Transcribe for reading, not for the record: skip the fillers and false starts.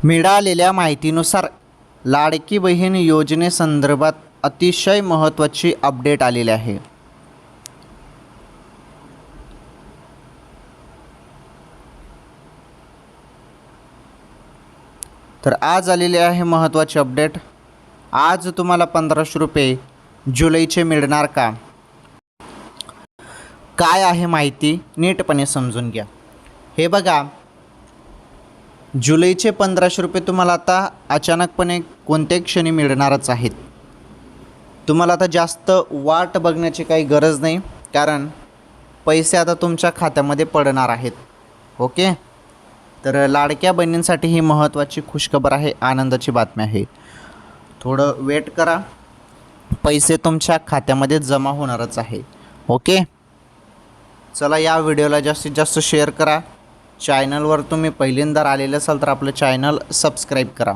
मिळालेल्या माहितीनुसार लाडकी बहीण योजनेसंदर्भात अतिशय महत्त्वाची अपडेट आलेली आहे. तर आज आलेले आहे महत्त्वाची अपडेट. आज तुम्हाला 1500 रुपये जुलैचे मिळणार का? काय आहे माहिती नीटपणे समजून घ्या. हे बघा, जुलैचे 1500 रुपये तुम्हाला आता अचानकपणे कोणत्याही क्षणी मिळणारच आहेत. तुम्हाला आता जास्त वाट बघण्याची काही गरज नाही, कारण पैसे आता तुमच्या खात्यामध्ये पडणार आहेत. ओके, तर लाडक्या बहिणींसाठी ही महत्त्वाची खुशखबर आहे, आनंदाची बातमी आहे. थोडं वेट करा, पैसे तुमच्या खात्यामध्ये जमा होणारच आहे. ओके, चला या व्हिडिओला जास्तीत जास्त शेअर करा. चॅनलवर तुम्ही पहिल्यांदा आलेले असाल तर आपलं चॅनल सबस्क्राईब करा.